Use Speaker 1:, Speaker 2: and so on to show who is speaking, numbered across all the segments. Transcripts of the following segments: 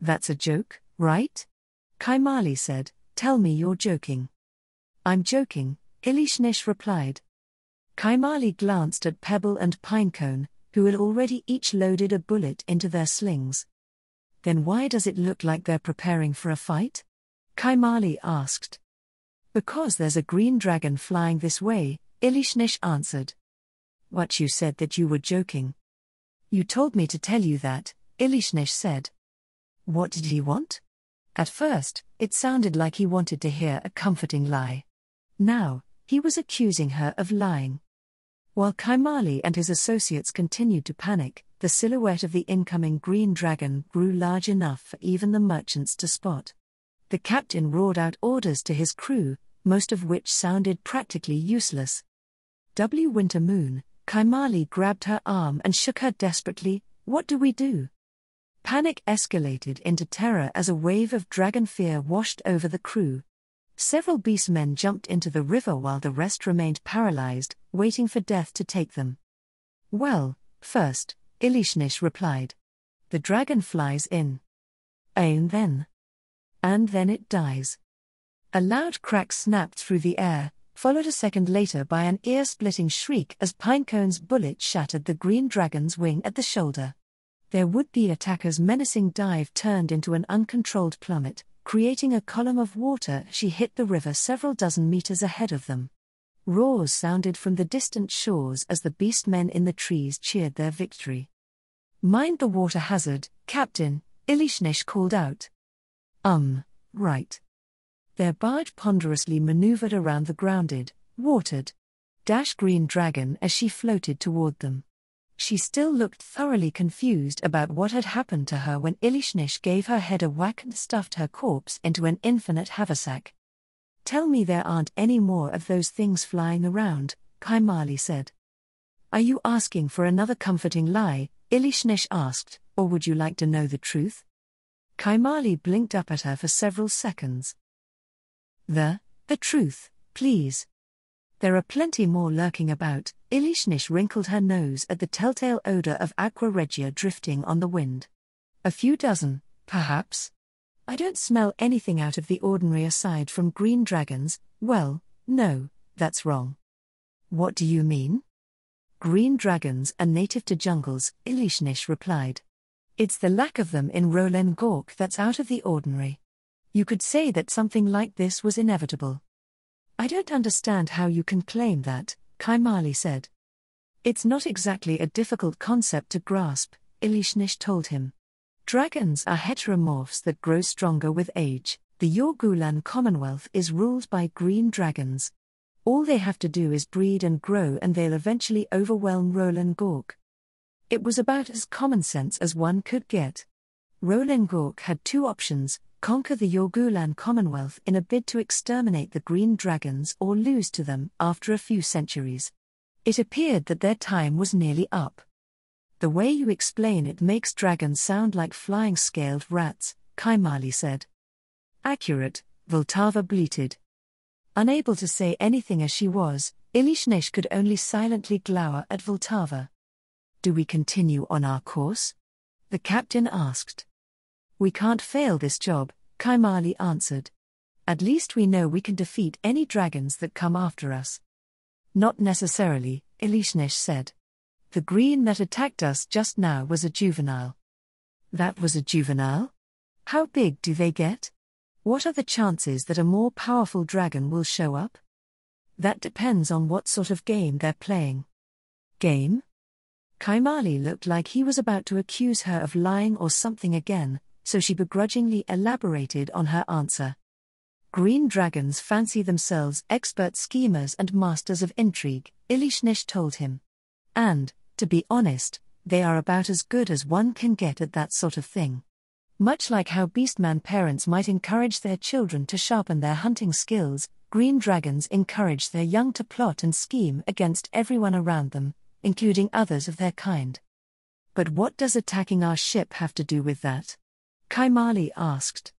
Speaker 1: That's a joke, right? Kaimali said, tell me you're joking. I'm joking, Ilishnish replied. Kaimali glanced at Pebble and Pinecone, who had already each loaded a bullet into their slings. Then why does it look like they're preparing for a fight? Kaimali asked. Because there's a green dragon flying this way, Ilishnish answered. What, you said that you were joking? You told me to tell you that, Ilishnish said. What did he want? At first, it sounded like he wanted to hear a comforting lie. Now, he was accusing her of lying. While Kaimali and his associates continued to panic, the silhouette of the incoming green dragon grew large enough for even the merchants to spot. The captain roared out orders to his crew, most of which sounded practically useless. Winter Moon, Kaimali grabbed her arm and shook her desperately. What do we do? Panic escalated into terror as a wave of dragon fear washed over the crew. Several beastmen jumped into the river while the rest remained paralyzed, waiting for death to take them. Well, first, Ilishnish replied. The dragon flies in. And then it dies. A loud crack snapped through the air, followed a second later by an ear-splitting shriek as Pinecone's bullet shattered the green dragon's wing at the shoulder. Their would-be attacker's menacing dive turned into an uncontrolled plummet, creating a column of water. She hit the river several dozen meters ahead of them. Roars sounded from the distant shores as the beastmen in the trees cheered their victory. Mind the water hazard, Captain, Ilishnish called out. Right. Their barge ponderously maneuvered around the grounded, watered, green dragon as she floated toward them. She still looked thoroughly confused about what had happened to her when Ilishnish gave her head a whack and stuffed her corpse into an infinite haversack. Tell me there aren't any more of those things flying around, Kaimali said. Are you asking for another comforting lie, Ilishnish asked, or would you like to know the truth? Kaimali blinked up at her for several seconds. The truth, please. There are plenty more lurking about. Ilishnish wrinkled her nose at the telltale odor of aqua regia drifting on the wind. A few dozen, perhaps? I don't smell anything out of the ordinary aside from green dragons. Well, no, that's wrong. What do you mean? Green dragons are native to jungles, Ilishnish replied. It's the lack of them in Rolen Gork that's out of the ordinary. You could say that something like this was inevitable. I don't understand how you can claim that, Kaimali said. It's not exactly a difficult concept to grasp, Ilishnish told him. Dragons are heteromorphs that grow stronger with age. The Yorgulan Commonwealth is ruled by green dragons. All they have to do is breed and grow and they'll eventually overwhelm Rolen Gork. It was about as common sense as one could get. Rolen Gork had two options: conquer the Yorgulan Commonwealth in a bid to exterminate the green dragons or lose to them after a few centuries. It appeared that their time was nearly up. The way you explain it makes dragons sound like flying scaled rats, Kaimali said. Accurate, Vltava bleated. Unable to say anything as she was, Ilishnish could only silently glower at Vltava. Do we continue on our course? The captain asked. We can't fail this job, Kaimali answered. At least we know we can defeat any dragons that come after us. Not necessarily, Ilishnish said. The green that attacked us just now was a juvenile. That was a juvenile? How big do they get? What are the chances that a more powerful dragon will show up? That depends on what sort of game they're playing. Game? Kaimali looked like he was about to accuse her of lying or something again, so she begrudgingly elaborated on her answer. Green dragons fancy themselves expert schemers and masters of intrigue, Ilishnish told him. And, to be honest, they are about as good as one can get at that sort of thing. Much like how beastman parents might encourage their children to sharpen their hunting skills, green dragons encourage their young to plot and scheme against everyone around them, including others of their kind. But what does attacking our ship have to do with that? Kaimali asked.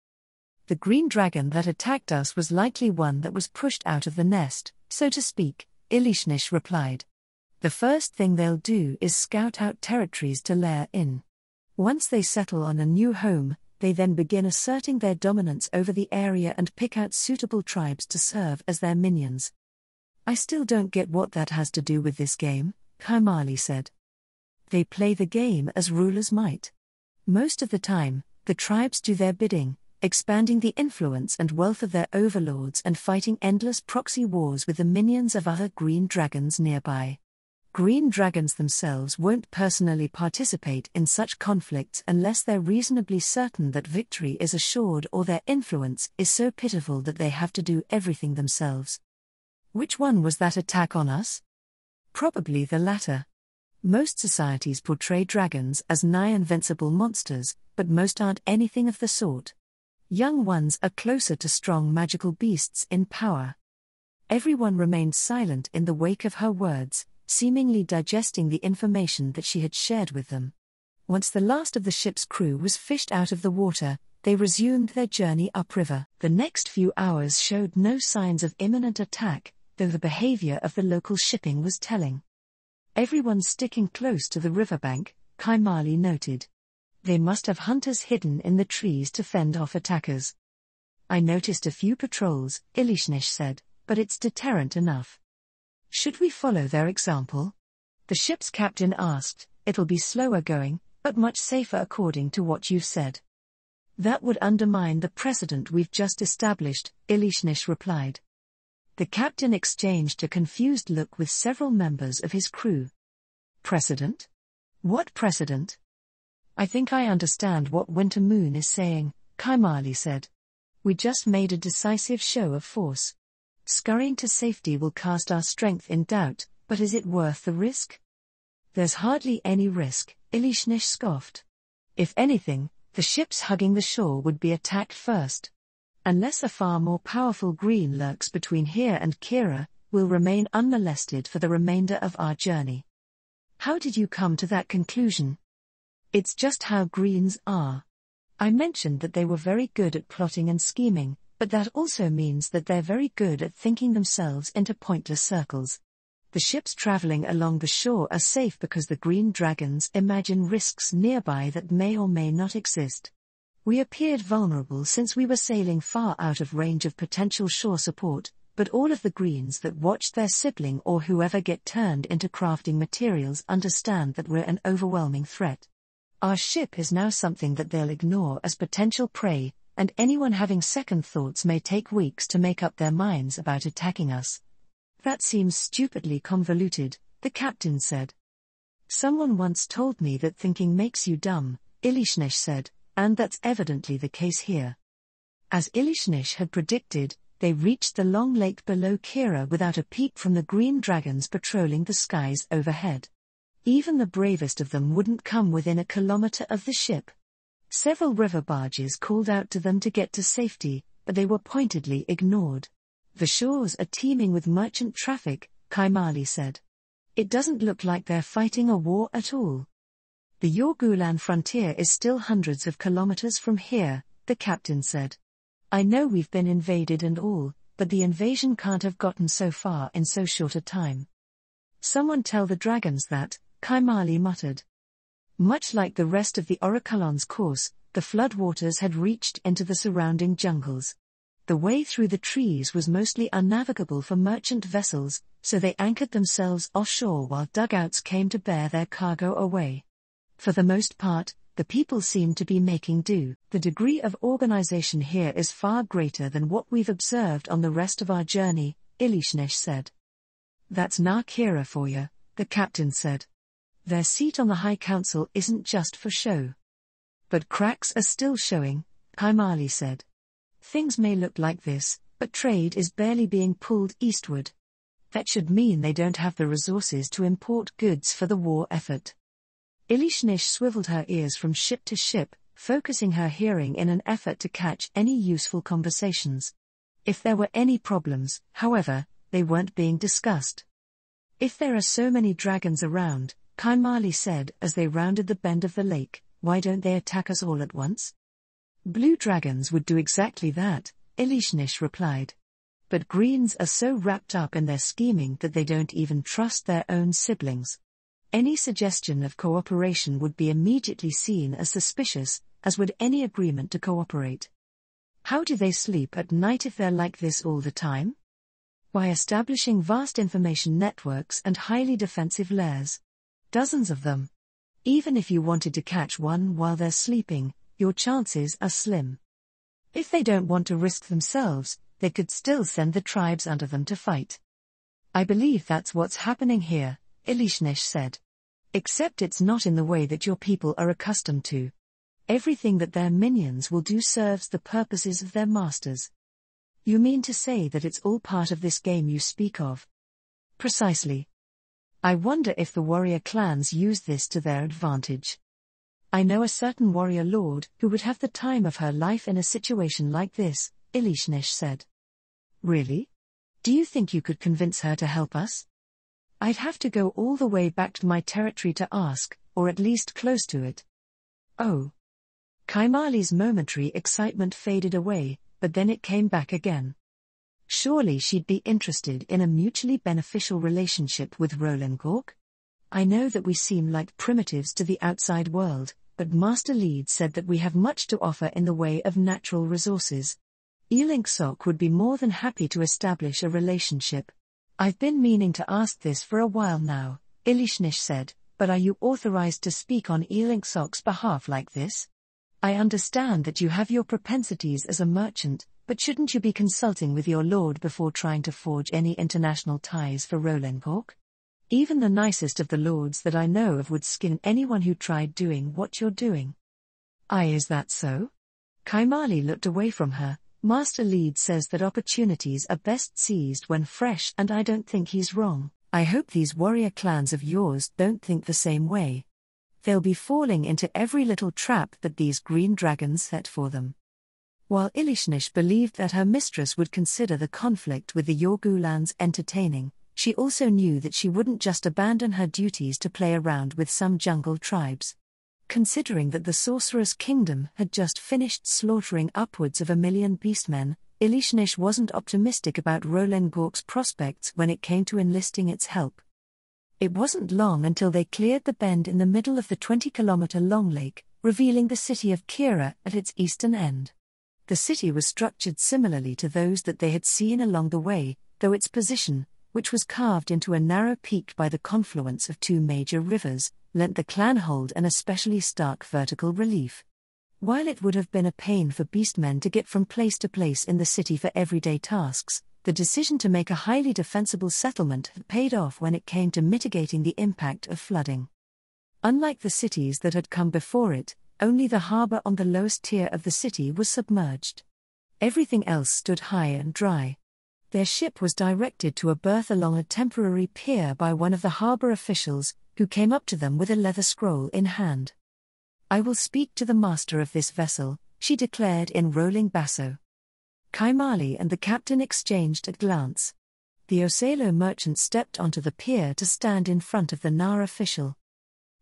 Speaker 1: The green dragon that attacked us was likely one that was pushed out of the nest, so to speak, Ilishnish replied. The first thing they'll do is scout out territories to lair in. Once they settle on a new home, they then begin asserting their dominance over the area and pick out suitable tribes to serve as their minions. I still don't get what that has to do with this game, Kaimali said. They play the game as rulers might. Most of the time, the tribes do their bidding, expanding the influence and wealth of their overlords and fighting endless proxy wars with the minions of other green dragons nearby. Green dragons themselves won't personally participate in such conflicts unless they're reasonably certain that victory is assured or their influence is so pitiful that they have to do everything themselves. Which one was that attack on us? Probably the latter. Most societies portray dragons as nigh invincible monsters, but most aren't anything of the sort. Young ones are closer to strong magical beasts in power. Everyone remained silent in the wake of her words, seemingly digesting the information that she had shared with them. Once the last of the ship's crew was fished out of the water, they resumed their journey upriver. The next few hours showed no signs of imminent attack, though the behavior of the local shipping was telling. Everyone sticking close to the riverbank, Kaimali noted. They must have hunters hidden in the trees to fend off attackers. I noticed a few patrols, Ilishnish said, but it's deterrent enough. Should we follow their example? The ship's captain asked. It'll be slower going, but much safer according to what you've said. That would undermine the precedent we've just established, Ilishnish replied. The captain exchanged a confused look with several members of his crew. Precedent? What precedent? I think I understand what Winter Moon is saying, Kaimali said. We just made a decisive show of force. Scurrying to safety will cast our strength in doubt, but is it worth the risk? There's hardly any risk, Ilishnish scoffed. If anything, the ships hugging the shore would be attacked first. Unless a far more powerful green lurks between here and Kira, we'll remain unmolested for the remainder of our journey. How did you come to that conclusion? It's just how greens are. I mentioned that they were very good at plotting and scheming, but that also means that they're very good at thinking themselves into pointless circles. The ships traveling along the shore are safe because the green dragons imagine risks nearby that may or may not exist. We appeared vulnerable since we were sailing far out of range of potential shore support, but all of the greens that watch their sibling or whoever get turned into crafting materials understand that we're an overwhelming threat. Our ship is now something that they'll ignore as potential prey, and anyone having second thoughts may take weeks to make up their minds about attacking us. That seems stupidly convoluted, the captain said. Someone once told me that thinking makes you dumb, Ilishnish said, and that's evidently the case here. As Ilishnish had predicted, they reached the long lake below Kira without a peep from the green dragons patrolling the skies overhead. Even the bravest of them wouldn't come within a kilometer of the ship. Several river barges called out to them to get to safety, but they were pointedly ignored. The shores are teeming with merchant traffic, Kaimali said. It doesn't look like they're fighting a war at all. The Yorgulan frontier is still hundreds of kilometers from here, the captain said. I know we've been invaded and all, but the invasion can't have gotten so far in so short a time. Someone tell the dragons that, Kaimali muttered. Much like the rest of the Oraculon's course, the floodwaters had reached into the surrounding jungles. The way through the trees was mostly unnavigable for merchant vessels, so they anchored themselves offshore while dugouts came to bear their cargo away. For the most part, the people seemed to be making do. The degree of organization here is far greater than what we've observed on the rest of our journey, Ilishnish said. That's Nakira for you, the captain said. Their seat on the High Council isn't just for show. But cracks are still showing, Kaimali said. Things may look like this, but trade is barely being pulled eastward. That should mean they don't have the resources to import goods for the war effort. Ilishnish swiveled her ears from ship to ship, focusing her hearing in an effort to catch any useful conversations. If there were any problems, however, they weren't being discussed. If there are so many dragons around, Kaimali said as they rounded the bend of the lake, why don't they attack us all at once? Blue dragons would do exactly that, Ilishnish replied. But greens are so wrapped up in their scheming that they don't even trust their own siblings. Any suggestion of cooperation would be immediately seen as suspicious, as would any agreement to cooperate. How do they sleep at night if they're like this all the time? By establishing vast information networks and highly defensive lairs. Dozens of them. Even if you wanted to catch one while they're sleeping, your chances are slim. If they don't want to risk themselves, they could still send the tribes under them to fight. I believe that's what's happening here, Elishnesh said. Except it's not in the way that your people are accustomed to. Everything that their minions will do serves the purposes of their masters. You mean to say that it's all part of this game you speak of? Precisely. I wonder if the warrior clans use this to their advantage. I know a certain warrior lord who would have the time of her life in a situation like this, Elishnesh said. Really? Do you think you could convince her to help us? I'd have to go all the way back to my territory to ask, or at least close to it. Oh. Kaimali's momentary excitement faded away, but then it came back again. Surely she'd be interested in a mutually beneficial relationship with Roland Gork? I know that we seem like primitives to the outside world, but Master Lead said that we have much to offer in the way of natural resources. Elink Sok would be more than happy to establish a relationship. I've been meaning to ask this for a while now, Elishnesh said, but are you authorized to speak on Elink Sok's behalf like this? I understand that you have your propensities as a merchant, but shouldn't you be consulting with your lord before trying to forge any international ties for Roland Gork? Even the nicest of the lords that I know of would skin anyone who tried doing what you're doing. Is that so? Kaimali looked away from her. Master Lead says that opportunities are best seized when fresh, and I don't think he's wrong. I hope these warrior clans of yours don't think the same way. They'll be falling into every little trap that these green dragons set for them. While Elishnesh believed that her mistress would consider the conflict with the Yorgulans entertaining, she also knew that she wouldn't just abandon her duties to play around with some jungle tribes. Considering that the Sorceress Kingdom had just finished slaughtering upwards of 1 million beastmen, Elishnesh wasn't optimistic about Roland Gork's prospects when it came to enlisting its help. It wasn't long until they cleared the bend in the middle of the 20-kilometer-long lake, revealing the city of Kira at its eastern end. The city was structured similarly to those that they had seen along the way, though its position, which was carved into a narrow peak by the confluence of two major rivers, lent the clanhold an especially stark vertical relief. While it would have been a pain for beastmen to get from place to place in the city for everyday tasks, the decision to make a highly defensible settlement had paid off when it came to mitigating the impact of flooding. Unlike the cities that had come before it, only the harbor on the lowest tier of the city was submerged. Everything else stood high and dry. Their ship was directed to a berth along a temporary pier by one of the harbor officials, who came up to them with a leather scroll in hand. "I will speak to the master of this vessel," she declared in rolling basso. Kaimali and the captain exchanged a glance. The Oselo merchant stepped onto the pier to stand in front of the Nar official.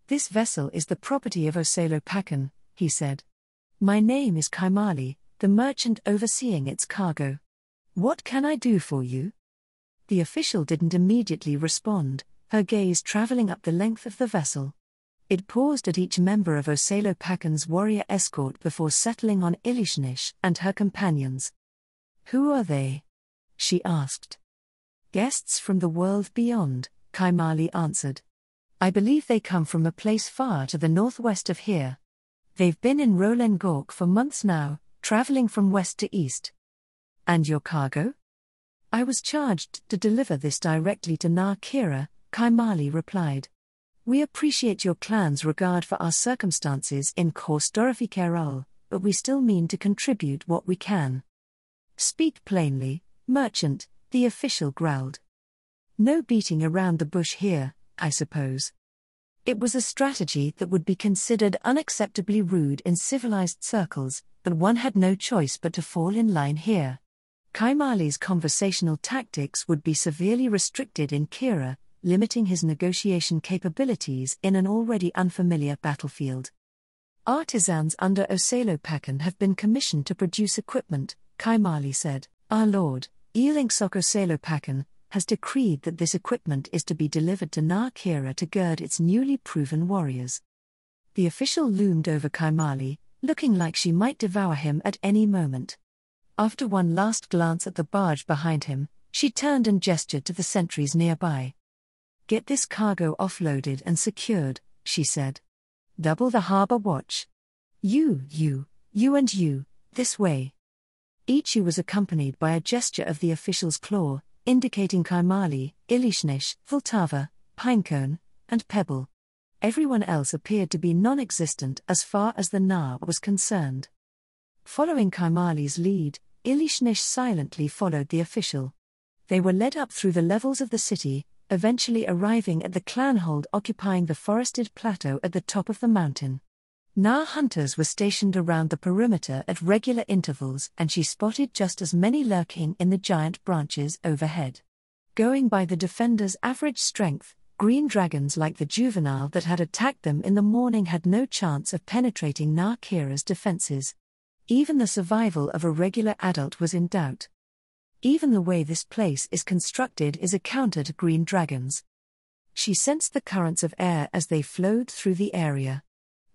Speaker 1: "This vessel is the property of Oselo Pakan," he said. "My name is Kaimali, the merchant overseeing its cargo. What can I do for you?" The official didn't immediately respond, her gaze traveling up the length of the vessel. It paused at each member of Oselo Pakan's warrior escort before settling on Elishnesh and her companions. "Who are they?" she asked. "Guests from the world beyond," Kaimali answered. "I believe they come from a place far to the northwest of here. They've been in Roland Gork for months now, traveling from west to east." "And your cargo?" "I was charged to deliver this directly to Nar Kira," Kaimali replied. "We appreciate your clan's regard for our circumstances in Korsdorfi Keral, but we still mean to contribute what we can." "Speak plainly, merchant," the official growled. "No beating around the bush here, I suppose." It was a strategy that would be considered unacceptably rude in civilized circles, but one had no choice but to fall in line here. Kaimali's conversational tactics would be severely restricted in Kira, limiting his negotiation capabilities in an already unfamiliar battlefield. "Artisans under Oselo Pakan have been commissioned to produce equipment," Kaimali said. "Our lord, Elink Sok Oselo Pakan, has decreed that this equipment is to be delivered to Nar Kira to gird its newly proven warriors." The official loomed over Kaimali, looking like she might devour him at any moment. After one last glance at the barge behind him, she turned and gestured to the sentries nearby. "Get this cargo offloaded and secured," she said. "Double the harbor watch. You and you, this way." Each was accompanied by a gesture of the official's claw, indicating Kaimali, Ilishnish, Vltava, Pinecone, and Pebble. Everyone else appeared to be non-existent as far as the Na was concerned. Following Kaimali's lead, Ilishnish silently followed the official. They were led up through the levels of the city, eventually arriving at the clanhold occupying the forested plateau at the top of the mountain. Na hunters were stationed around the perimeter at regular intervals, and she spotted just as many lurking in the giant branches overhead. Going by the defenders' average strength, green dragons like the juvenile that had attacked them in the morning had no chance of penetrating Na Kira's defenses. Even the survival of a regular adult was in doubt. Even the way this place is constructed is a counter to green dragons. She sensed the currents of air as they flowed through the area.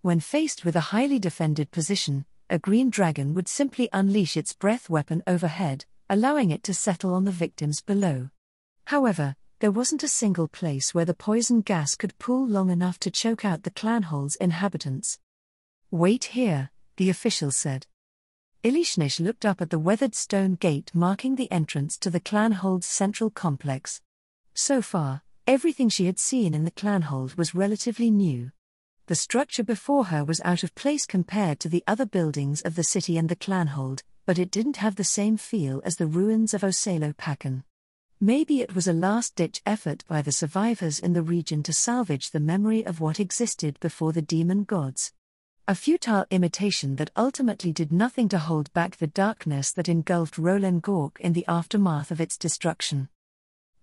Speaker 1: When faced with a highly defended position, a green dragon would simply unleash its breath weapon overhead, allowing it to settle on the victims below. However, there wasn't a single place where the poison gas could pool long enough to choke out the clanhold's inhabitants. "Wait here," the official said. Ilishnish looked up at the weathered stone gate marking the entrance to the clanhold's central complex. So far, everything she had seen in the clanhold was relatively new. The structure before her was out of place compared to the other buildings of the city and the clanhold, but it didn't have the same feel as the ruins of Osalo-Pakan. Maybe it was a last-ditch effort by the survivors in the region to salvage the memory of what existed before the demon gods. A futile imitation that ultimately did nothing to hold back the darkness that engulfed Rolen Gork in the aftermath of its destruction.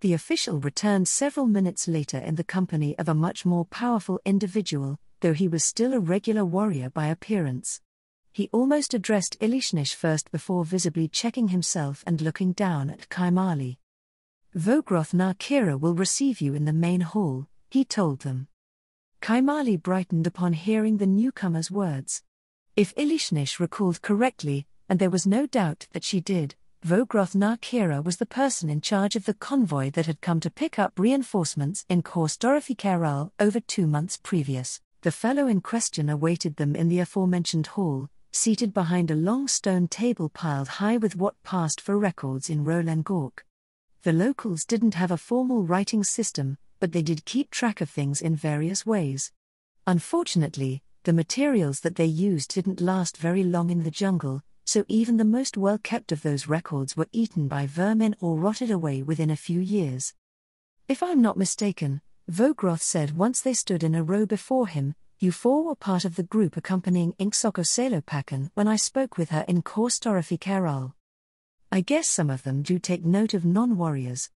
Speaker 1: The official returned several minutes later in the company of a much more powerful individual, though he was still a regular warrior by appearance. He almost addressed Ilishnish first before visibly checking himself and looking down at Kaimali. "Vogroth Na Kira will receive you in the main hall," he told them. Kaimali brightened upon hearing the newcomer's words. If Ilishnish recalled correctly, and there was no doubt that she did, Vogroth Na Kira was the person in charge of the convoy that had come to pick up reinforcements in Khor-Storifikeral over 2 months previous. The fellow in question awaited them in the aforementioned hall, seated behind a long stone table piled high with what passed for records in Rolen Gork. The locals didn't have a formal writing system, but they did keep track of things in various ways. Unfortunately, the materials that they used didn't last very long in the jungle, so even the most well-kept of those records were eaten by vermin or rotted away within a few years. "If I'm not mistaken," Vogroth said once they stood in a row before him, "you four were part of the group accompanying Inksok Osalo-Pakan when I spoke with her in Khor-Storifikeral. I guess some of them do take note of non-warriors.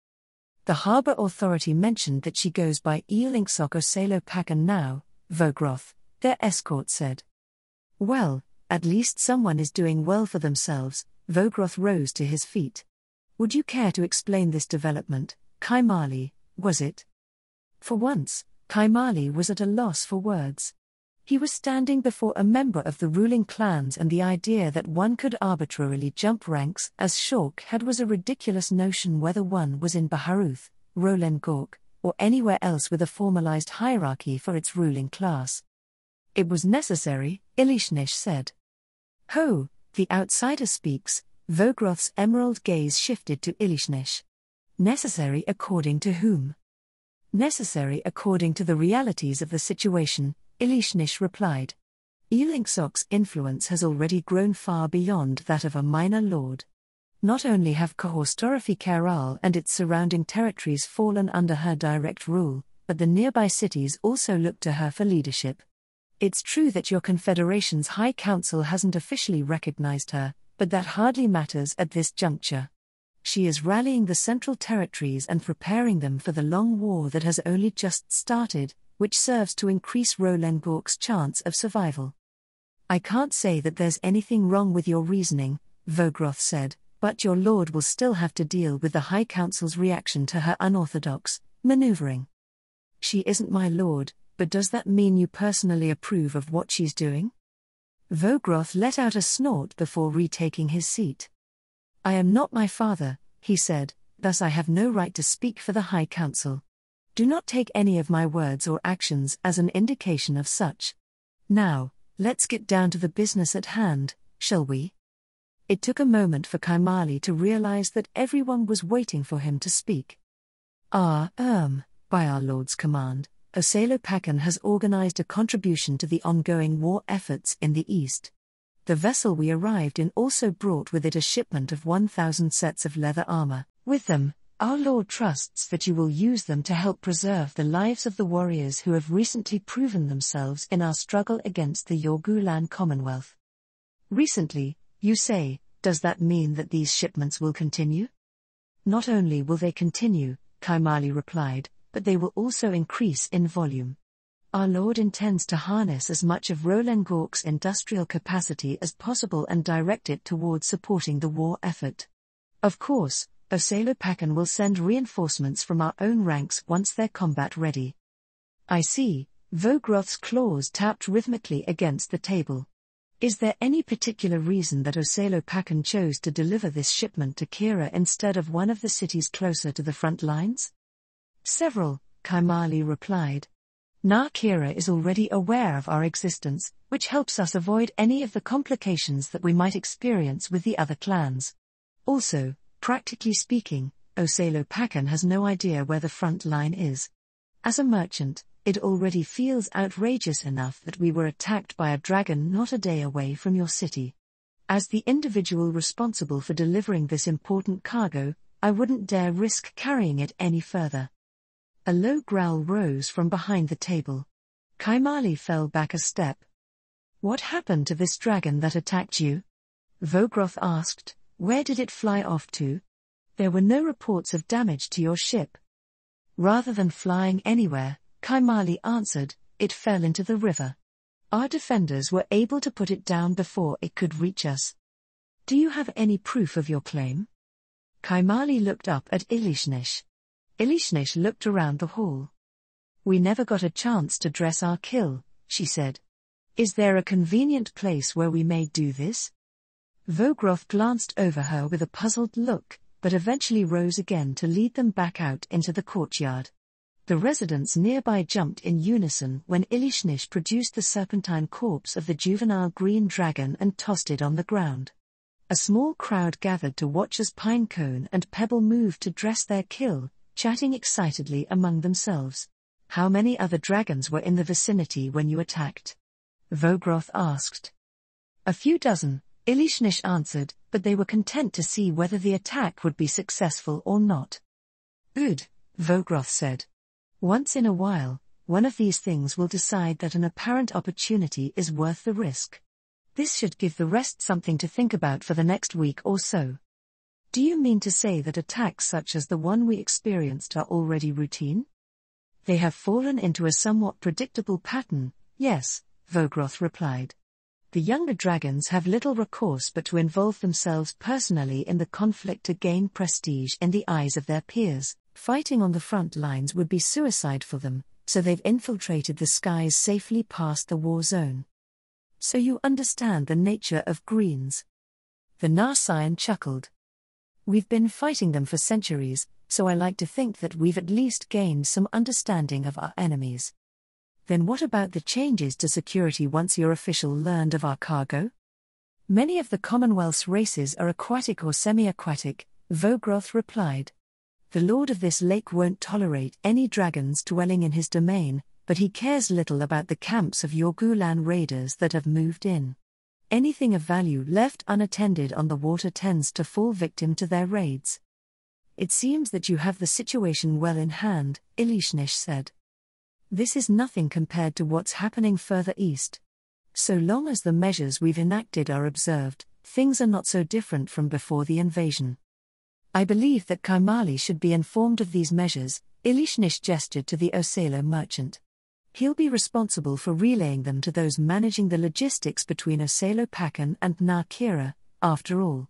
Speaker 1: The Harbour Authority mentioned that she goes by Inksok Osalo-Pakan now," Vogroth, their escort, said. "Well, at least someone is doing well for themselves." Vogroth rose to his feet. "Would you care to explain this development, Kaimali, was it?" For once, Kaimali was at a loss for words. He was standing before a member of the ruling clans, and the idea that one could arbitrarily jump ranks as Shork had was a ridiculous notion, whether one was in Baharuth, Rolen Gork, or anywhere else with a formalized hierarchy for its ruling class. "It was necessary," Ilishnish said. "Ho, the outsider speaks." Vogroth's emerald gaze shifted to Ilishnish. "Necessary according to whom?" "Necessary according to the realities of the situation," Ilishnish replied. "Ilinksok's influence has already grown far beyond that of a minor lord. Not only have Khor-Storifikeral and its surrounding territories fallen under her direct rule, but the nearby cities also look to her for leadership. It's true that your confederation's High Council hasn't officially recognized her, but that hardly matters at this juncture. She is rallying the Central Territories and preparing them for the long war that has only just started, which serves to increase Rolen Gork's chance of survival." "I can't say that there's anything wrong with your reasoning," Vogroth said, "but your lord will still have to deal with the High Council's reaction to her unorthodox maneuvering." "She isn't my lord, but does that mean you personally approve of what she's doing?" Vogroth let out a snort before retaking his seat. I am not my father, he said, thus I have no right to speak for the High Council. Do not take any of my words or actions as an indication of such. Now, let's get down to the business at hand, shall we? It took a moment for Kaimali to realize that everyone was waiting for him to speak. By our Lord's command, Osalopakan has organized a contribution to the ongoing war efforts in the East. The vessel we arrived in also brought with it a shipment of 1,000 sets of leather armor. With them, our Lord trusts that you will use them to help preserve the lives of the warriors who have recently proven themselves in our struggle against the Yorgulan Commonwealth. Recently, you say, does that mean that these shipments will continue? Not only will they continue, Kaimali replied, but they will also increase in volume. Our Lord intends to harness as much of Rolengork's industrial capacity as possible and direct it towards supporting the war effort. Of course, Osalopakan will send reinforcements from our own ranks once they're combat ready. I see, Vogroth's claws tapped rhythmically against the table. Is there any particular reason that Osalopakan chose to deliver this shipment to Kira instead of one of the cities closer to the front lines? Several, Kaimali replied. Kira is already aware of our existence, which helps us avoid any of the complications that we might experience with the other clans. Also, practically speaking, Osalopakan has no idea where the front line is. As a merchant, it already feels outrageous enough that we were attacked by a dragon not a day away from your city. As the individual responsible for delivering this important cargo, I wouldn't dare risk carrying it any further. A low growl rose from behind the table. Kaimali fell back a step. What happened to this dragon that attacked you? Vogroth asked. Where did it fly off to? There were no reports of damage to your ship. Rather than flying anywhere, Kaimali answered, it fell into the river. Our defenders were able to put it down before it could reach us. Do you have any proof of your claim? Kaimali looked up at Ilishnish. Ilishnish looked around the hall. We never got a chance to dress our kill, she said. Is there a convenient place where we may do this? Vogroth glanced over her with a puzzled look, but eventually rose again to lead them back out into the courtyard. The residents nearby jumped in unison when Ilishnish produced the serpentine corpse of the juvenile green dragon and tossed it on the ground. A small crowd gathered to watch as Pinecone and Pebble moved to dress their kill, chatting excitedly among themselves. How many other dragons were in the vicinity when you attacked? Vogroth asked. A few dozen, Ilishnish answered, but they were content to see whether the attack would be successful or not. Good, Vogroth said. Once in a while, one of these things will decide that an apparent opportunity is worth the risk. This should give the rest something to think about for the next week or so. Do you mean to say that attacks such as the one we experienced are already routine? They have fallen into a somewhat predictable pattern, yes, Vogroth replied. The younger dragons have little recourse but to involve themselves personally in the conflict to gain prestige in the eyes of their peers. Fighting on the front lines would be suicide for them, so they've infiltrated the skies safely past the war zone. So you understand the nature of greens. The Narsian chuckled. We've been fighting them for centuries, so I like to think that we've at least gained some understanding of our enemies. Then what about the changes to security once your official learned of our cargo? Many of the Commonwealth's races are aquatic or semi-aquatic, Vogroth replied. The lord of this lake won't tolerate any dragons dwelling in his domain, but he cares little about the camps of Yorgulan raiders that have moved in. Anything of value left unattended on the water tends to fall victim to their raids. It seems that you have the situation well in hand, Ilishnish said. This is nothing compared to what's happening further east. So long as the measures we've enacted are observed, things are not so different from before the invasion. I believe that Kaimali should be informed of these measures, Ilishnish gestured to the Osalo merchant. He'll be responsible for relaying them to those managing the logistics between Osalopakan and Kira, after all.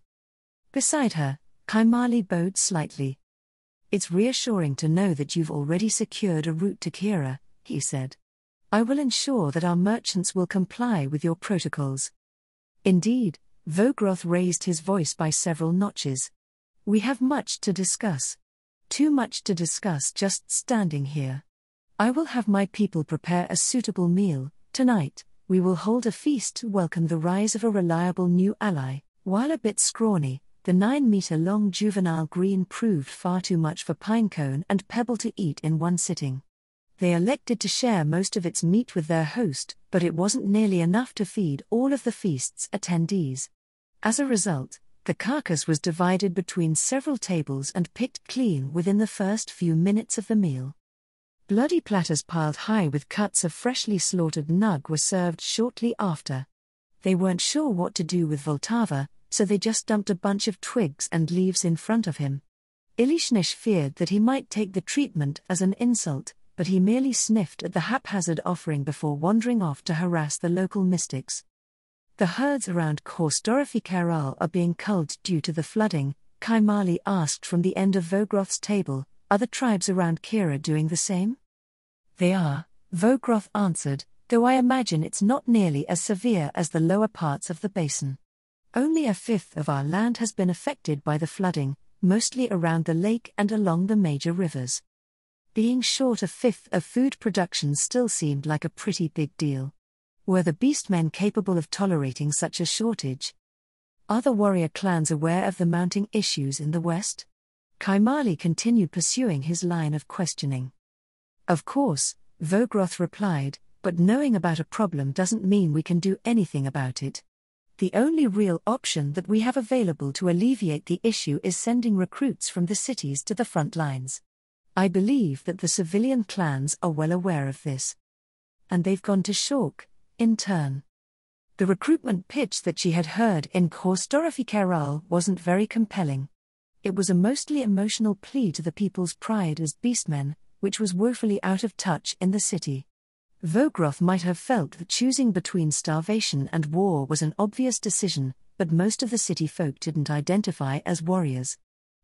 Speaker 1: Beside her, Kaimali bowed slightly. It's reassuring to know that you've already secured a route to Kira, he said. I will ensure that our merchants will comply with your protocols. Indeed, Vogroth raised his voice by several notches. We have much to discuss. Too much to discuss just standing here. I will have my people prepare a suitable meal. Tonight, we will hold a feast to welcome the rise of a reliable new ally. While a bit scrawny, the 9-meter-long juvenile green proved far too much for Pinecone and Pebble to eat in one sitting. They elected to share most of its meat with their host, but it wasn't nearly enough to feed all of the feast's attendees. As a result, the carcass was divided between several tables and picked clean within the first few minutes of the meal. Bloody platters piled high with cuts of freshly slaughtered nug were served shortly after. They weren't sure what to do with Voltava, so they just dumped a bunch of twigs and leaves in front of him. Ilishnesh feared that he might take the treatment as an insult, but he merely sniffed at the haphazard offering before wandering off to harass the local mystics. The herds around Dorothy Karal are being culled due to the flooding, Kaimali asked from the end of Vogroth's table. Are the tribes around Kira doing the same? They are, Vogroth answered, though I imagine it's not nearly as severe as the lower parts of the basin. Only a fifth of our land has been affected by the flooding, mostly around the lake and along the major rivers. Being short a fifth of food production still seemed like a pretty big deal. Were the beastmen capable of tolerating such a shortage? Are the warrior clans aware of the mounting issues in the west? Kaimali continued pursuing his line of questioning. Of course, Vogroth replied, but knowing about a problem doesn't mean we can do anything about it. The only real option that we have available to alleviate the issue is sending recruits from the cities to the front lines. I believe that the civilian clans are well aware of this. And they've gone to Shork, in turn. The recruitment pitch that she had heard in Dorothy Karal wasn't very compelling. It was a mostly emotional plea to the people's pride as beastmen, which was woefully out of touch in the city. Vogroth might have felt that choosing between starvation and war was an obvious decision, but most of the city folk didn't identify as warriors.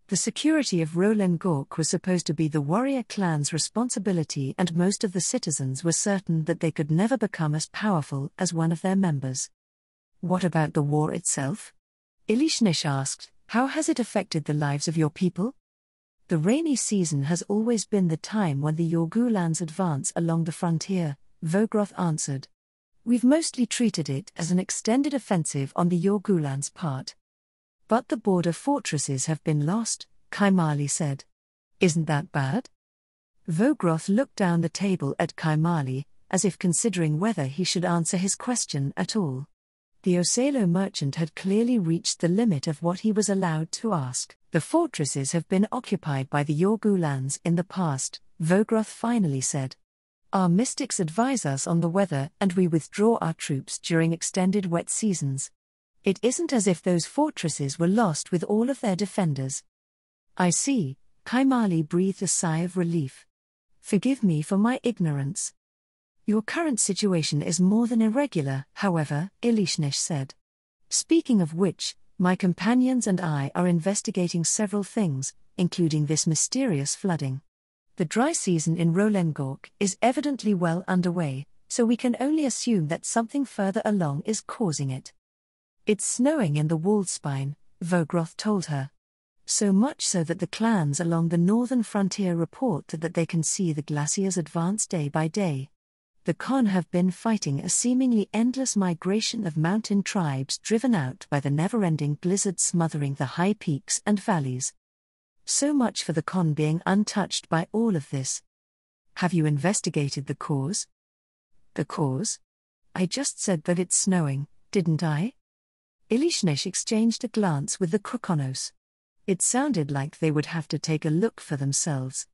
Speaker 1: The security of Rolengork was supposed to be the warrior clan's responsibility, and most of the citizens were certain that they could never become as powerful as one of their members. What about the war itself? Ilishnesh asked. How has it affected the lives of your people? The rainy season has always been the time when the Yorgulans advance along the frontier, Vogroth answered. We've mostly treated it as an extended offensive on the Yorgulans' part. But the border fortresses have been lost, Kaimali said. Isn't that bad? Vogroth looked down the table at Kaimali, as if considering whether he should answer his question at all. The Osalo merchant had clearly reached the limit of what he was allowed to ask. The fortresses have been occupied by the Yorgulans in the past, Vogroth finally said. Our mystics advise us on the weather and we withdraw our troops during extended wet seasons. It isn't as if those fortresses were lost with all of their defenders. I see, Kaimali breathed a sigh of relief. Forgive me for my ignorance. Your current situation is more than irregular, however, Ilishnesh said. Speaking of which, my companions and I are investigating several things, including this mysterious flooding. The dry season in Rolengork is evidently well underway, so we can only assume that something further along is causing it. It's snowing in the walled spine, Vogroth told her. So much so that the clans along the northern frontier report that they can see the glaciers advance day by day. The Kon have been fighting a seemingly endless migration of mountain tribes driven out by the never-ending blizzard smothering the high peaks and valleys. So much for the Kon being untouched by all of this. Have you investigated the cause? The cause? I just said that it's snowing, didn't I? Ilishnesh exchanged a glance with the Krokonos. It sounded like they would have to take a look for themselves.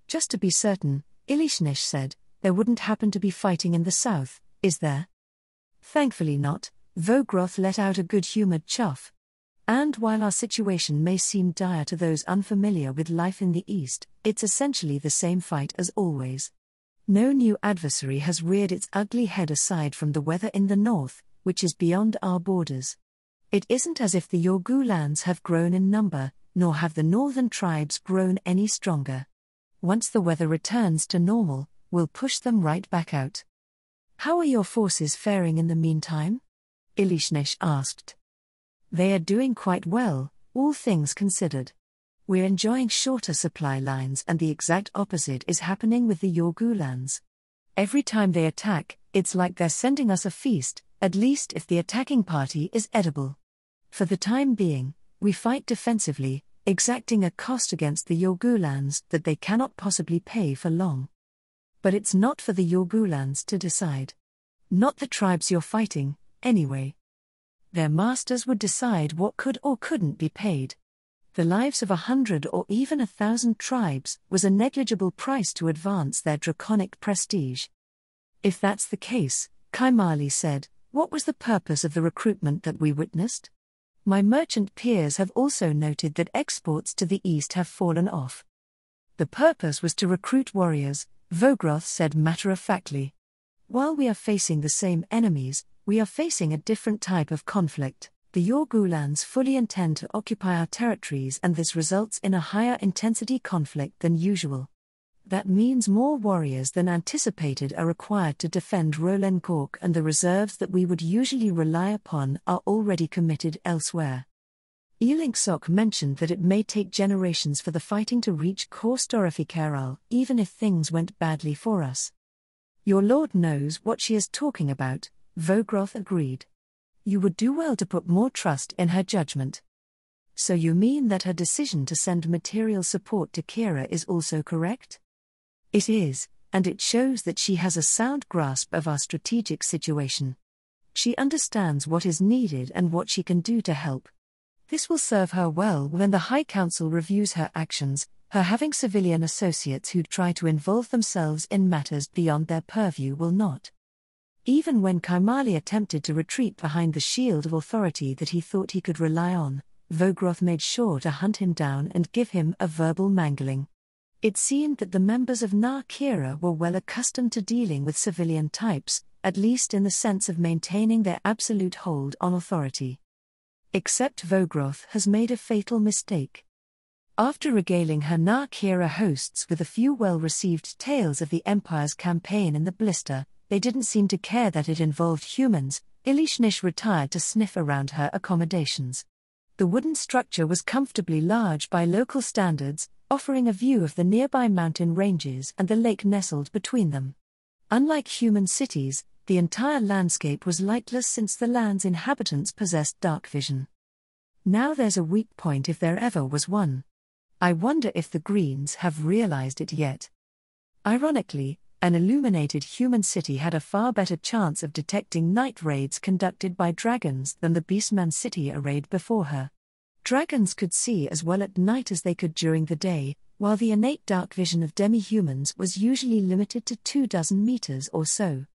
Speaker 1: Just to be certain, Ilishnesh said, there wouldn't happen to be fighting in the south, is there? Thankfully not, Vogroth let out a good-humored chuff. And while our situation may seem dire to those unfamiliar with life in the east, it's essentially the same fight as always. No new adversary has reared its ugly head aside from the weather in the north, which is beyond our borders. It isn't as if the Yorgulans have grown in number, nor have the northern tribes grown any stronger. Once the weather returns to normal, we'll push them right back out. How are your forces faring in the meantime? Ilishnesh asked. They are doing quite well, all things considered. We're enjoying shorter supply lines, and the exact opposite is happening with the Yorgulans. Every time they attack, it's like they're sending us a feast, at least if the attacking party is edible. For the time being, we fight defensively, exacting a cost against the Yorgulans that they cannot possibly pay for long. But it's not for the Yorgulans to decide. Not the tribes you're fighting, anyway. Their masters would decide what could or couldn't be paid. The lives of 100 or even 1,000 tribes was a negligible price to advance their draconic prestige. If that's the case, Kaimali said, what was the purpose of the recruitment that we witnessed? My merchant peers have also noted that exports to the east have fallen off. The purpose was to recruit warriors, Vogroth said matter-of-factly. While we are facing the same enemies, we are facing a different type of conflict. The Yorgulans fully intend to occupy our territories, and this results in a higher intensity conflict than usual. That means more warriors than anticipated are required to defend Rolengork, and the reserves that we would usually rely upon are already committed elsewhere. Elingsok mentioned that it may take generations for the fighting to reach Kostorifikaral, even if things went badly for us. Your lord knows what she is talking about, Vogroth agreed. You would do well to put more trust in her judgment. So you mean that her decision to send material support to Kira is also correct? It is, and it shows that she has a sound grasp of our strategic situation. She understands what is needed and what she can do to help. This will serve her well when the High Council reviews her actions, her having civilian associates who try to involve themselves in matters beyond their purview will not. Even when Kaimali attempted to retreat behind the shield of authority that he thought he could rely on, Vogroth made sure to hunt him down and give him a verbal mangling. It seemed that the members of Nar Kira were well accustomed to dealing with civilian types, at least in the sense of maintaining their absolute hold on authority. Except Vogroth has made a fatal mistake. After regaling her Nar Kira hosts with a few well-received tales of the Empire's campaign in the Blister, they didn't seem to care that it involved humans. Ilishnesh retired to sniff around her accommodations. The wooden structure was comfortably large by local standards, offering a view of the nearby mountain ranges and the lake nestled between them. Unlike human cities, the entire landscape was lightless since the land's inhabitants possessed dark vision. Now there's a weak point if there ever was one. I wonder if the Greens have realized it yet. Ironically, an illuminated human city had a far better chance of detecting night raids conducted by dragons than the Beastman city arrayed before her. Dragons could see as well at night as they could during the day, while the innate dark vision of demi-humans was usually limited to 24 meters or so.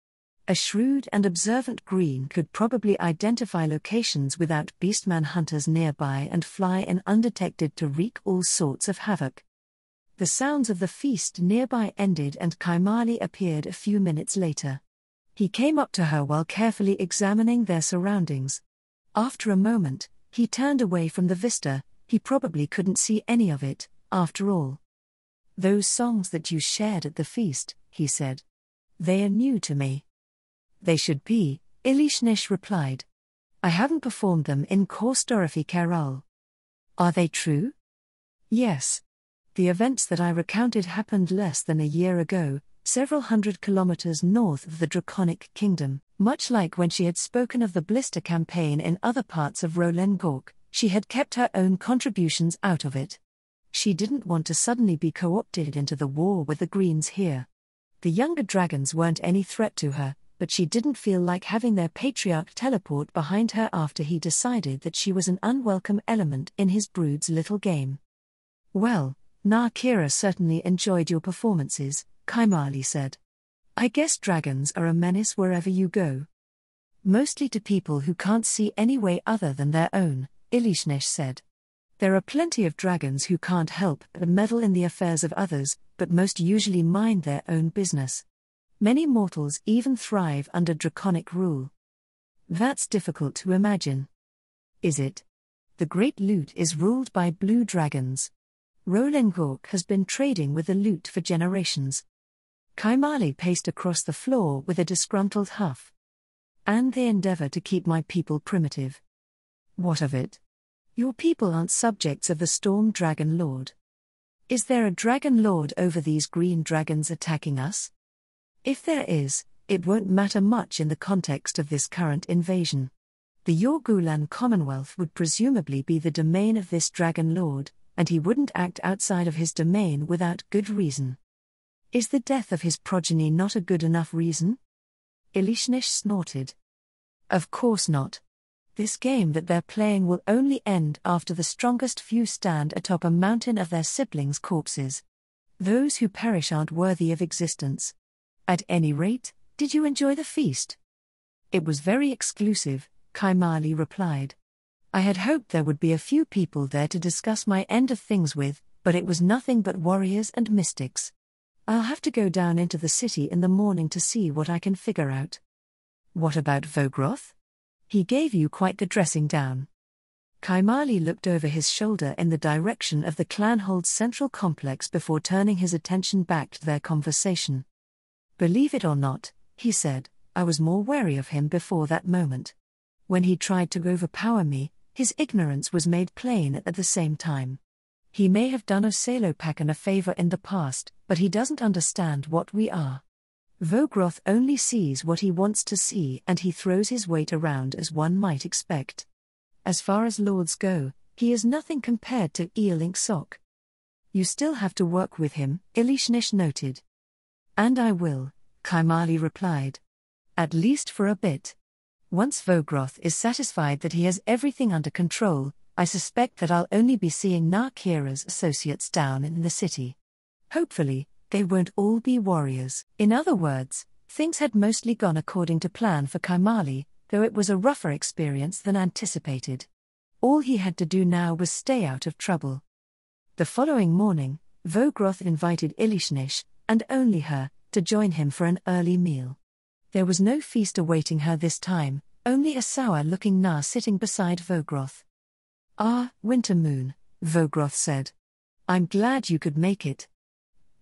Speaker 1: A shrewd and observant Green could probably identify locations without Beastman hunters nearby and fly in undetected to wreak all sorts of havoc. The sounds of the feast nearby ended and Kaimali appeared a few minutes later. He came up to her while carefully examining their surroundings. After a moment, he turned away from the vista. He probably couldn't see any of it, after all. Those songs that you shared at the feast, he said. They are new to me. They should be, Ilishnesh replied. I haven't performed them in Kostorifikaral. Are they true? Yes. The events that I recounted happened less than a year ago, several hundred kilometers north of the Draconic Kingdom. Much like when she had spoken of the Blister campaign in other parts of Rolengork, she had kept her own contributions out of it. She didn't want to suddenly be co-opted into the war with the Greens here. The younger dragons weren't any threat to her, but she didn't feel like having their patriarch teleport behind her after he decided that she was an unwelcome element in his brood's little game. Well, Nar Kira certainly enjoyed your performances, Kaimali said. I guess dragons are a menace wherever you go. Mostly to people who can't see any way other than their own, Ilishnesh said. There are plenty of dragons who can't help but meddle in the affairs of others, but most usually mind their own business. Many mortals even thrive under draconic rule. That's difficult to imagine. Is it? The Great Loot is ruled by blue dragons. Rolengork has been trading with the loot for generations. Kaimali paced across the floor with a disgruntled huff. And they endeavor to keep my people primitive. What of it? Your people aren't subjects of the Storm Dragon Lord. Is there a Dragon Lord over these green dragons attacking us? If there is, it won't matter much in the context of this current invasion. The Yorgulan Commonwealth would presumably be the domain of this Dragon Lord, and he wouldn't act outside of his domain without good reason. Is the death of his progeny not a good enough reason? Elishnish snorted. Of course not. This game that they're playing will only end after the strongest few stand atop a mountain of their siblings' corpses. Those who perish aren't worthy of existence. At any rate, did you enjoy the feast? It was very exclusive, Kaimali replied. I had hoped there would be a few people there to discuss my end of things with, but it was nothing but warriors and mystics. I'll have to go down into the city in the morning to see what I can figure out. What about Vogroth? He gave you quite the dressing down. Kaimali looked over his shoulder in the direction of the Clanhold's central complex before turning his attention back to their conversation. Believe it or not, he said, I was more wary of him before that moment. When he tried to overpower me, his ignorance was made plain at the same time. He may have done Osalopakan a favor in the past, but he doesn't understand what we are. Vogroth only sees what he wants to see and he throws his weight around as one might expect. As far as lords go, he is nothing compared to Eelink Sok. You still have to work with him, Elishnish noted. And I will, Kaimali replied. At least for a bit. Once Vogroth is satisfied that he has everything under control, I suspect that I'll only be seeing Narkira's associates down in the city. Hopefully, they won't all be warriors. In other words, things had mostly gone according to plan for Kaimali, though it was a rougher experience than anticipated. All he had to do now was stay out of trouble. The following morning, Vogroth invited Elishnish, and only her, to join him for an early meal. There was no feast awaiting her this time, only a sour-looking Nar sitting beside Vogroth. Ah, Winter Moon, Vogroth said. I'm glad you could make it.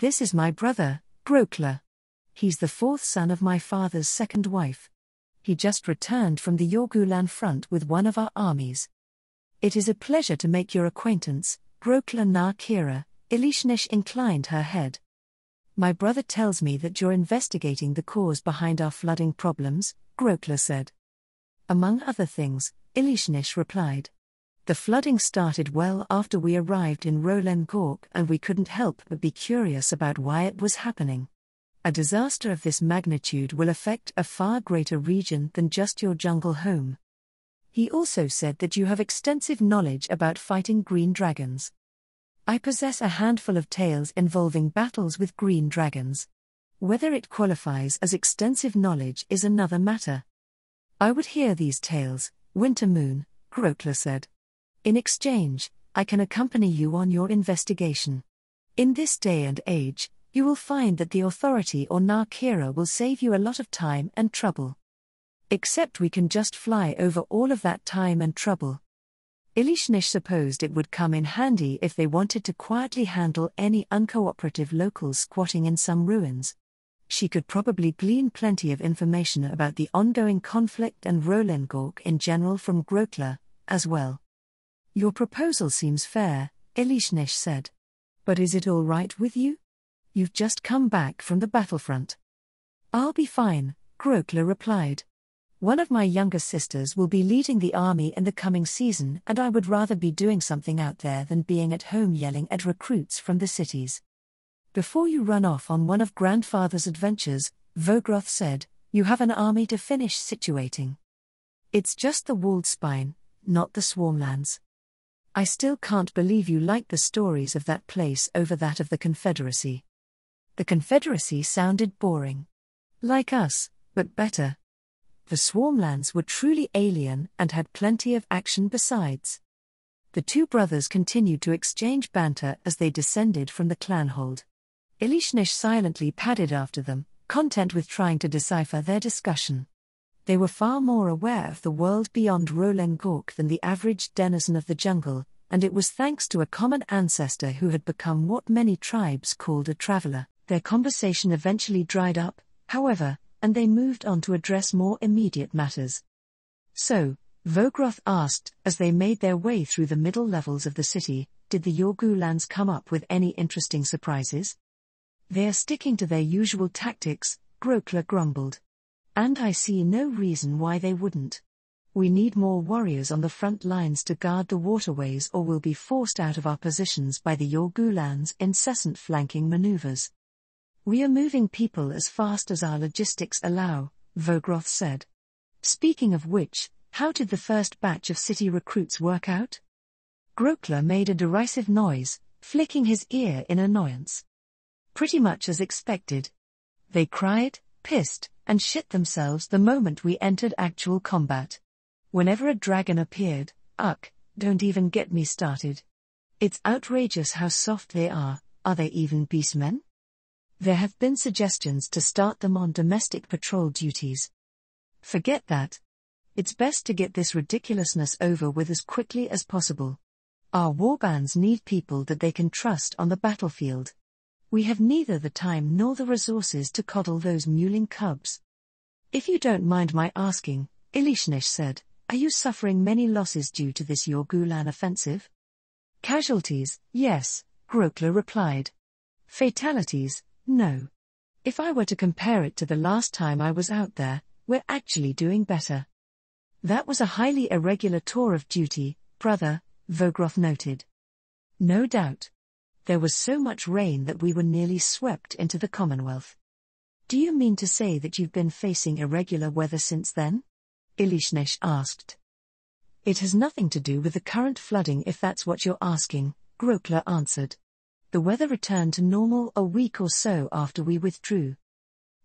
Speaker 1: This is my brother, Grokler. He's the fourth son of my father's second wife. He just returned from the Yorgulan front with one of our armies. It is a pleasure to make your acquaintance, Grokler Narkira. Elishnish inclined her head. My brother tells me that you're investigating the cause behind our flooding problems, Grokler said. Among other things, Elishnish replied. The flooding started well after we arrived in Rolen Gork and we couldn't help but be curious about why it was happening. A disaster of this magnitude will affect a far greater region than just your jungle home. He also said that you have extensive knowledge about fighting green dragons. I possess a handful of tales involving battles with green dragons. Whether it qualifies as extensive knowledge is another matter. I would hear these tales, Winter Moon, Grokler said. In exchange, I can accompany you on your investigation. In this day and age, you will find that the authority or Narkira will save you a lot of time and trouble. Except we can just fly over all of that time and trouble. Elishnish supposed it would come in handy if they wanted to quietly handle any uncooperative locals squatting in some ruins. She could probably glean plenty of information about the ongoing conflict and Rolen Gork in general from Grokler, as well. Your proposal seems fair, Elishnish said. But is it all right with you? You've just come back from the battlefront. I'll be fine, Grokler replied. One of my younger sisters will be leading the army in the coming season and I would rather be doing something out there than being at home yelling at recruits from the cities. Before you run off on one of grandfather's adventures, Vogroth said, you have an army to finish situating. It's just the walled spine, not the swarmlands. I still can't believe you like the stories of that place over that of the Confederacy. The Confederacy sounded boring. Like us, but better. The swarmlands were truly alien and had plenty of action besides. The two brothers continued to exchange banter as they descended from the clanhold. Elishnish silently padded after them, content with trying to decipher their discussion. They were far more aware of the world beyond Rolen Gork than the average denizen of the jungle, and it was thanks to a common ancestor who had become what many tribes called a traveler. Their conversation eventually dried up, however, and they moved on to address more immediate matters. So, Vogroth asked, as they made their way through the middle levels of the city, did the Yorgulans come up with any interesting surprises? They're sticking to their usual tactics, Grokler grumbled. And I see no reason why they wouldn't. We need more warriors on the front lines to guard the waterways, or we'll be forced out of our positions by the Yorgulans' incessant flanking maneuvers. We are moving people as fast as our logistics allow, Vogroth said. Speaking of which, how did the first batch of city recruits work out? Grokler made a derisive noise, flicking his ear in annoyance. Pretty much as expected. They cried, pissed, and shit themselves the moment we entered actual combat. Whenever a dragon appeared, don't even get me started. It's outrageous how soft they are they even beastmen? There have been suggestions to start them on domestic patrol duties. Forget that. It's best to get this ridiculousness over with as quickly as possible. Our warbands need people that they can trust on the battlefield. We have neither the time nor the resources to coddle those mewling cubs. If you don't mind my asking, Ilishnish said, are you suffering many losses due to this Yorgulan offensive? Casualties, yes, Grokler replied. Fatalities, no. If I were to compare it to the last time I was out there, we're actually doing better. That was a highly irregular tour of duty, brother, Vogroth noted. No doubt. There was so much rain that we were nearly swept into the Commonwealth. Do you mean to say that you've been facing irregular weather since then? Ilishnesh asked. It has nothing to do with the current flooding if that's what you're asking, Grokler answered. The weather returned to normal a week or so after we withdrew.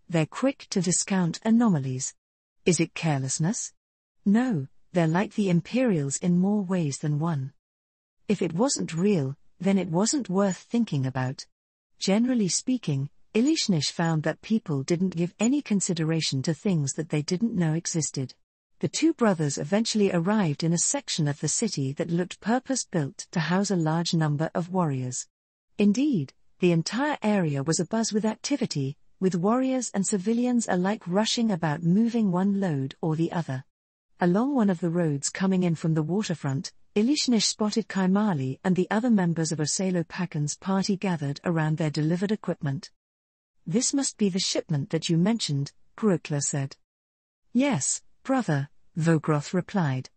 Speaker 1: They're quick to discount anomalies. Is it carelessness? No, they're like the Imperials in more ways than one. If it wasn't real, then it wasn't worth thinking about. Generally speaking, Ilishnish found that people didn't give any consideration to things that they didn't know existed. The two brothers eventually arrived in a section of the city that looked purpose-built to house a large number of warriors. Indeed, the entire area was abuzz with activity, with warriors and civilians alike rushing about moving one load or the other. Along one of the roads coming in from the waterfront, Ilishnish spotted Kaimali and the other members of Osalopakan's party gathered around their delivered equipment. This must be the shipment that you mentioned, Grokler said. Yes, brother, Vogroth replied.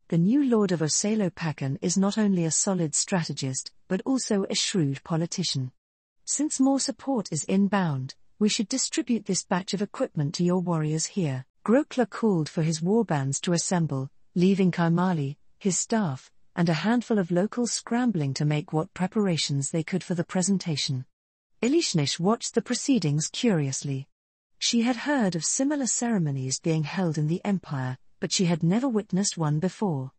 Speaker 1: The new lord of Osalopakan is not only a solid strategist, but also a shrewd politician. Since more support is inbound, we should distribute this batch of equipment to your warriors here. Grokler called for his warbands to assemble, leaving Kaimali, his staff, and a handful of locals scrambling to make what preparations they could for the presentation. Ilishnish watched the proceedings curiously. She had heard of similar ceremonies being held in the Empire, but she had never witnessed one before.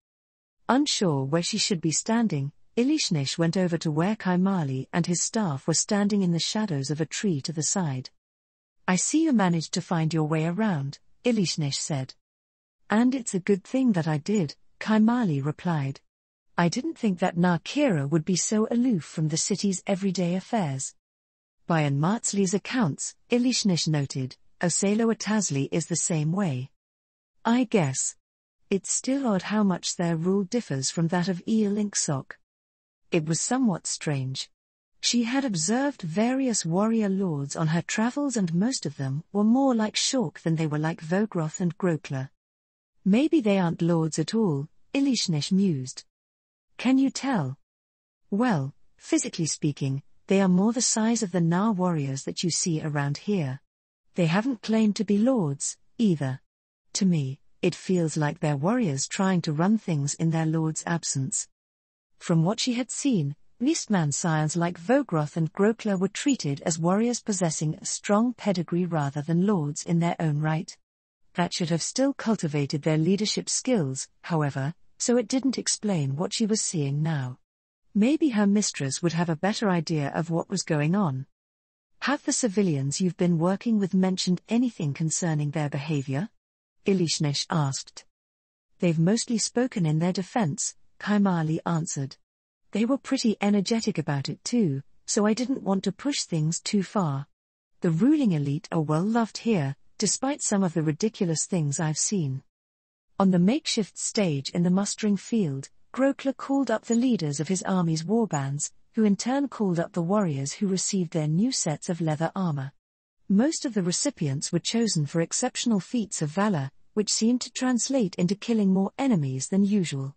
Speaker 1: Unsure where she should be standing, Ilishnish went over to where Kaimali and his staff were standing in the shadows of a tree to the side. I see you managed to find your way around, Ilishnish said. And it's a good thing that I did, Kaimali replied. I didn't think that Narkira would be so aloof from the city's everyday affairs. By Marzli's accounts, Ilishnish noted, Osalo Atazli is the same way. I guess. It's still odd how much their rule differs from that of Eelinksok. It was somewhat strange. She had observed various warrior lords on her travels and most of them were more like Shork than they were like Vogroth and Grokler. Maybe they aren't lords at all, Ilishnish mused. Can you tell? Well, physically speaking, they are more the size of the Nar warriors that you see around here. They haven't claimed to be lords, either. To me, it feels like they're warriors trying to run things in their lord's absence. From what she had seen, Beastman scions like Vogroth and Grokler were treated as warriors possessing a strong pedigree rather than lords in their own right. That should have still cultivated their leadership skills, however, so it didn't explain what she was seeing now. Maybe her mistress would have a better idea of what was going on. Have the civilians you've been working with mentioned anything concerning their behavior? Ilishnish asked. They've mostly spoken in their defense, Kaimali answered. They were pretty energetic about it too, so I didn't want to push things too far. The ruling elite are well loved here, despite some of the ridiculous things I've seen. On the makeshift stage in the mustering field, Grokler called up the leaders of his army's warbands, who in turn called up the warriors who received their new sets of leather armor. Most of the recipients were chosen for exceptional feats of valor, which seemed to translate into killing more enemies than usual.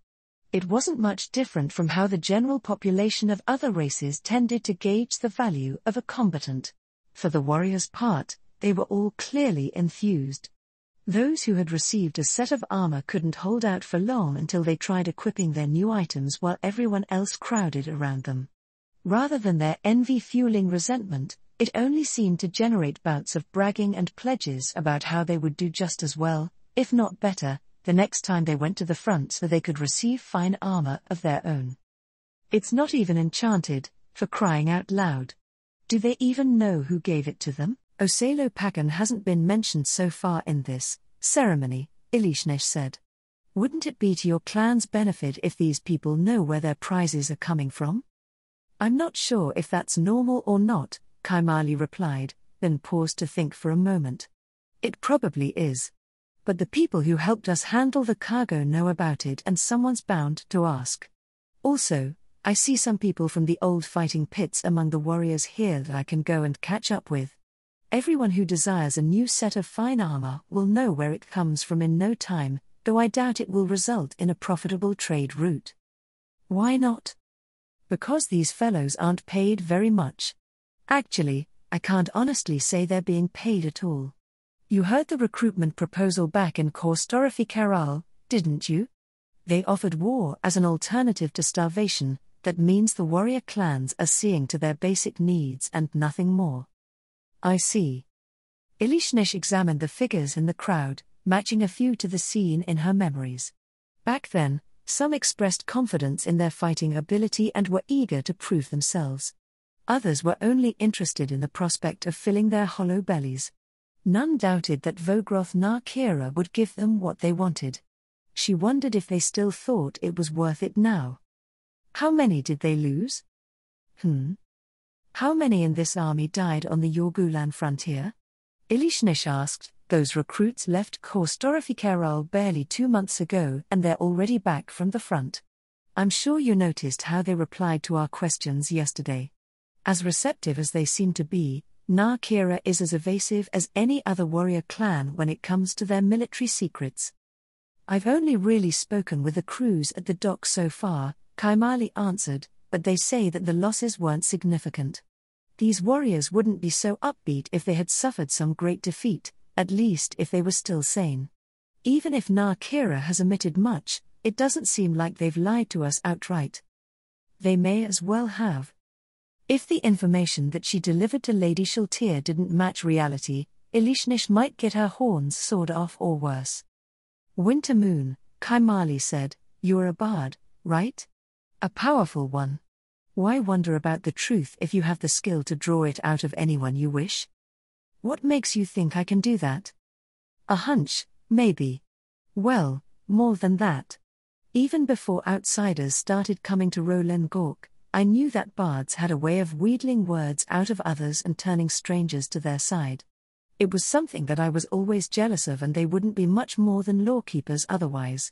Speaker 1: It wasn't much different from how the general population of other races tended to gauge the value of a combatant. For the warriors' part, they were all clearly enthused. Those who had received a set of armor couldn't hold out for long until they tried equipping their new items while everyone else crowded around them. Rather than their envy fueling resentment, it only seemed to generate bouts of bragging and pledges about how they would do just as well, if not better, the next time they went to the front so they could receive fine armor of their own. It's not even enchanted, for crying out loud. Do they even know who gave it to them? Osalo Pagan hasn't been mentioned so far in this ceremony, Ilishnesh said. Wouldn't it be to your clan's benefit if these people know where their prizes are coming from? I'm not sure if that's normal or not, Kaimali replied, then paused to think for a moment. It probably is. But the people who helped us handle the cargo know about it and someone's bound to ask. Also, I see some people from the old fighting pits among the warriors here that I can go and catch up with. Everyone who desires a new set of fine armor will know where it comes from in no time, though I doubt it will result in a profitable trade route. Why not? Because these fellows aren't paid very much. Actually, I can't honestly say they're being paid at all. You heard the recruitment proposal back in Kostorifikaral, didn't you? They offered war as an alternative to starvation. That means the warrior clans are seeing to their basic needs and nothing more. I see. Ilishnesh examined the figures in the crowd, matching a few to the scene in her memories. Back then, some expressed confidence in their fighting ability and were eager to prove themselves. Others were only interested in the prospect of filling their hollow bellies. None doubted that Vogroth Narkira would give them what they wanted. She wondered if they still thought it was worth it now. How many did they lose? How many in this army died on the Yorgulan frontier? Ilishnesh asked. Those recruits left Kostorifikaral barely 2 months ago and they're already back from the front. I'm sure you noticed how they replied to our questions yesterday. As receptive as they seem to be, Narkira is as evasive as any other warrior clan when it comes to their military secrets. I've only really spoken with the crews at the dock so far, Kaimali answered, but they say that the losses weren't significant. These warriors wouldn't be so upbeat if they had suffered some great defeat, at least if they were still sane. Even if Narkira has omitted much, it doesn't seem like they've lied to us outright. They may as well have. If the information that she delivered to Lady Shaltir didn't match reality, Ilishnesh might get her horns sawed off or worse. Winter Moon, Kaimali said, you're a bard, right? A powerful one. Why wonder about the truth if you have the skill to draw it out of anyone you wish? What makes you think I can do that? A hunch, maybe. Well, more than that. Even before outsiders started coming to Rolen Gork, I knew that bards had a way of wheedling words out of others and turning strangers to their side. It was something that I was always jealous of, and they wouldn't be much more than lawkeepers otherwise.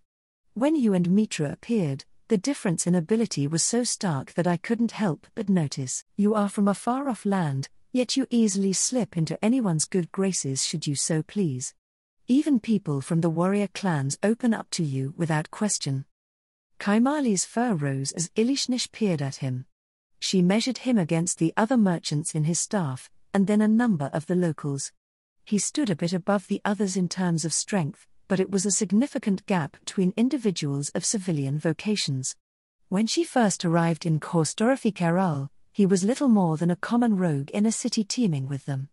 Speaker 1: When you and Mitra appeared, the difference in ability was so stark that I couldn't help but notice. You are from a far-off land, yet you easily slip into anyone's good graces should you so please. Even people from the warrior clans open up to you without question. Kaimali's fur rose as Ilishnesh peered at him. She measured him against the other merchants in his staff, and then a number of the locals. He stood a bit above the others in terms of strength, but it was a significant gap between individuals of civilian vocations. When she first arrived in Kostorifikaral, he was little more than a common rogue in a city teeming with them.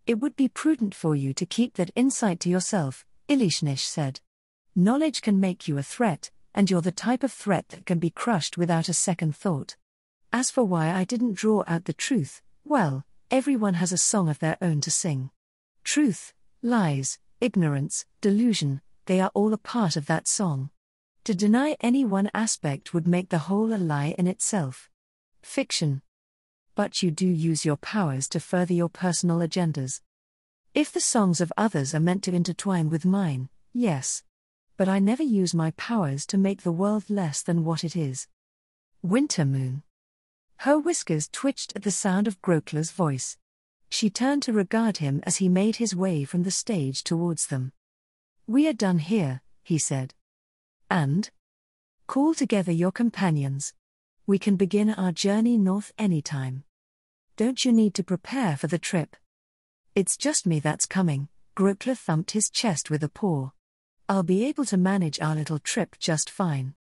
Speaker 1: It would be prudent for you to keep that insight to yourself, Ilishnesh said. Knowledge can make you a threat, and you're the type of threat that can be crushed without a second thought. As for why I didn't draw out the truth, well, everyone has a song of their own to sing. Truth, lies, ignorance, delusion, they are all a part of that song. To deny any one aspect would make the whole a lie in itself. Fiction. But you do use your powers to further your personal agendas. If the songs of others are meant to intertwine with mine, yes. But I never use my powers to make the world less than what it is. Winter Moon. Her whiskers twitched at the sound of Grokla's voice. She turned to regard him as he made his way from the stage towards them. "We are done here," he said. "And? Call together your companions. We can begin our journey north anytime. Don't you need to prepare for the trip?" "It's just me that's coming," Grokla thumped his chest with a paw. "I'll be able to manage our little trip just fine."